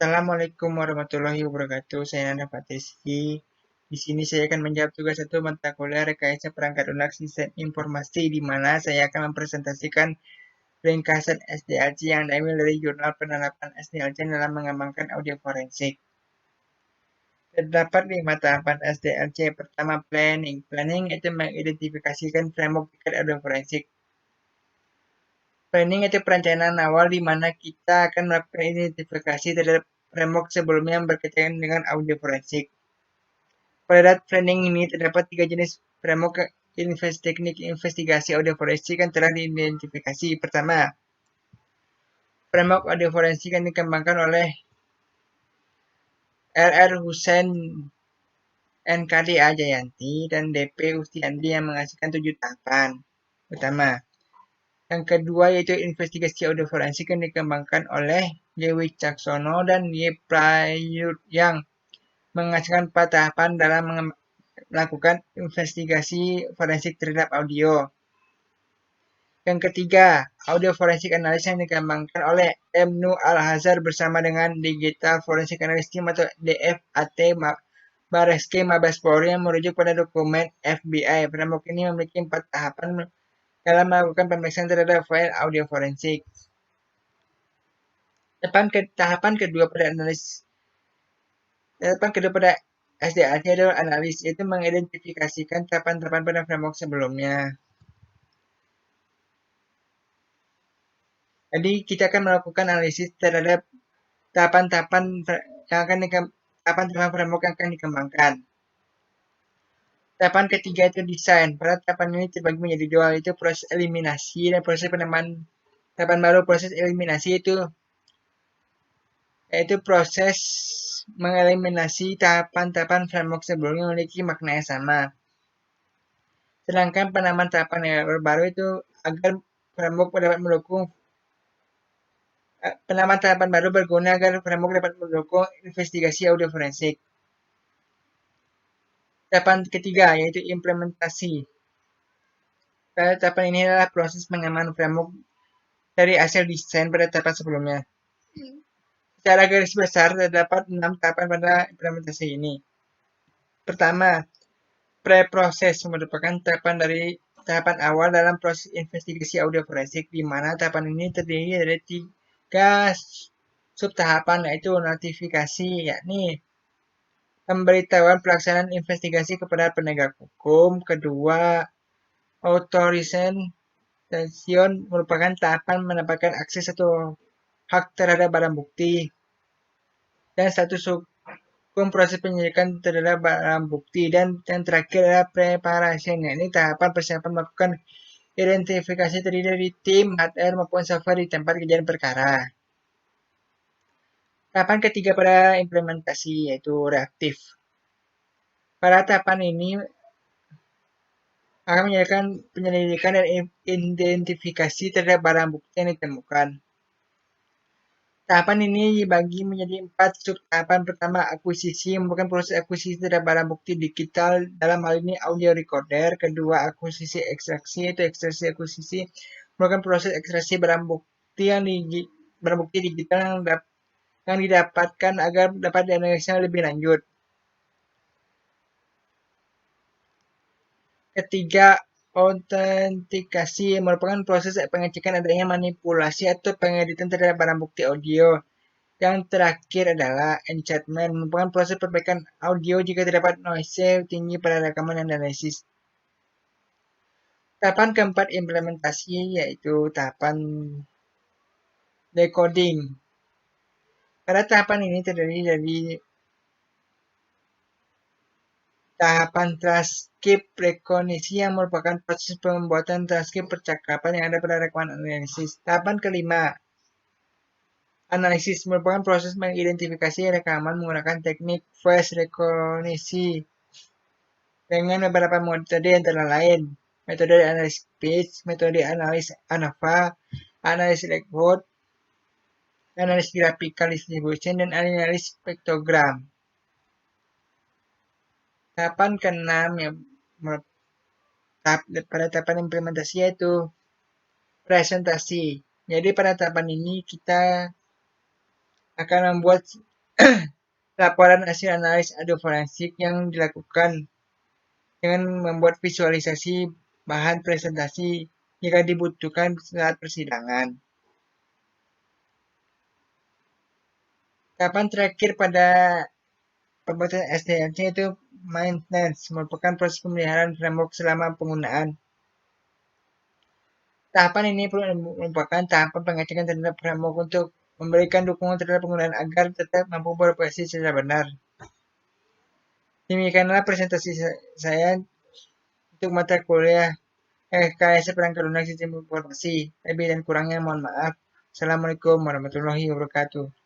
Assalamualaikum warahmatullahi wabarakatuh. Saya Nanda Fatesi. Di sini saya akan menjawab tugas satu mata kuliah rekayasa perangkat lunak sistem informasi, di mana saya akan mempresentasikan ringkasan SDLC yang diambil dari jurnal penerapan SDLC dalam mengembangkan audio forensik. Terdapat 5 tahapan SDLC. Pertama, planning. Planning itu mengidentifikasikan framework tiket audio forensik. Planning itu perencanaan awal di mana kita akan melakukan identifikasi terhadap framework sebelumnya yang berkaitan dengan audio forensik. Pada planning ini terdapat 3 jenis framework teknik investigasi audio forensik yang telah diidentifikasi. Pertama, framework audio forensik yang dikembangkan oleh R.R. Hussein, N.K.D.A. Jayanti, dan D.P. Ustiandi yang menghasilkan 7 tahapan utama. Yang kedua yaitu investigasi audio forensik yang dikembangkan oleh J. Wicaksono dan Y. Prayut yang menghasilkan 4 tahapan dalam melakukan investigasi forensik terhadap audio. Yang ketiga, audio forensik analis yang dikembangkan oleh M. Nu Al-Hazar bersama dengan Digital Forensic Analysis Team atau DFAT Bareskrim Mabes Polri yang merujuk pada dokumen FBI. Framework ini memiliki 4 tahapan dalam melakukan pemeriksaan terhadap file audio forensik. Tahapan kedua pada SDLC adalah analis, yaitu mengidentifikasikan tahapan-tahapan pada framework sebelumnya. Jadi kita akan melakukan analisis terhadap tahapan-tahapan framework yang akan dikembangkan. Tahapan ketiga itu desain. Pada tahapan ini terbagi menjadi dua, yaitu proses eliminasi dan proses penambahan tahapan baru. Proses eliminasi yaitu proses mengeliminasi tahapan-tahapan framework sebelumnya memiliki makna yang sama. Sedangkan penambahan tahapan yang baru itu agar framework dapat mendukung penambahan tahapan baru berguna agar framework dapat mendukung investigasi audio forensik. Tahapan ketiga yaitu implementasi. Pada tahapan ini adalah proses pengembangan framework dari hasil desain pada tahapan sebelumnya. Secara garis besar terdapat 6 tahapan pada implementasi ini. Pertama, pre-proses merupakan tahapan awal dalam proses investigasi audio forensik, di mana tahapan ini terdiri dari 3 subtahapan, yaitu notifikasi, yakni pemberitahuan pelaksanaan investigasi kepada penegak hukum. Kedua, authorization merupakan tahapan mendapatkan akses atau hak terhadap barang bukti. Dan status hukum proses penyidikan terhadap barang bukti. Dan yang terakhir adalah preparation, ini tahapan persiapan melakukan identifikasi terdiri dari tim, HR maupun server di tempat kejadian perkara. Tahapan ketiga pada implementasi yaitu reaktif. Pada tahapan ini akan menyediakan penyelidikan dan identifikasi terhadap barang bukti yang ditemukan. Tahapan ini dibagi menjadi 4 subtahapan. Pertama, akuisisi, merupakan proses akuisisi terhadap barang bukti digital, dalam hal ini audio recorder. Kedua, akuisisi ekstraksi, yaitu ekstraksi akuisisi, merupakan proses ekstraksi barang bukti digital yang didapatkan agar dapat dianalisa lebih lanjut. Ketiga, autentikasi, merupakan proses pengecekan adanya manipulasi atau pengeditan terhadap barang bukti audio. Yang terakhir adalah enchantment, merupakan proses perbaikan audio jika terdapat noise tinggi pada rekaman dan analisis. Tahapan keempat implementasi yaitu tahapan decoding. Pada tahapan ini terdiri dari tahapan transkrip rekognisi yang merupakan proses pembuatan transkrip percakapan yang ada pada rekaman analisis. Tahapan kelima, analisis, merupakan proses mengidentifikasi rekaman menggunakan teknik voice recognition dengan beberapa metode antara lain metode analis speech, metode analis ANOVA, analis record, analis graphical distribution, dan analis spektrogram. Tahapan keenam yang pada tahapan implementasi yaitu presentasi. Jadi pada tahapan ini kita akan membuat laporan hasil analis audio forensik yang dilakukan dengan membuat visualisasi bahan presentasi jika dibutuhkan saat persidangan. Tahapan terakhir pada pembuatan SDLC itu maintenance, merupakan proses pemeliharaan framework selama penggunaan. Tahapan ini merupakan tahapan pengecekan terhadap framework untuk memberikan dukungan terhadap penggunaan agar tetap mampu beroperasi secara benar. Demikianlah presentasi saya untuk mata kuliah KS Perangkat Lunak Sistem Informasi. Lebih dan kurangnya mohon maaf. Assalamualaikum warahmatullahi wabarakatuh.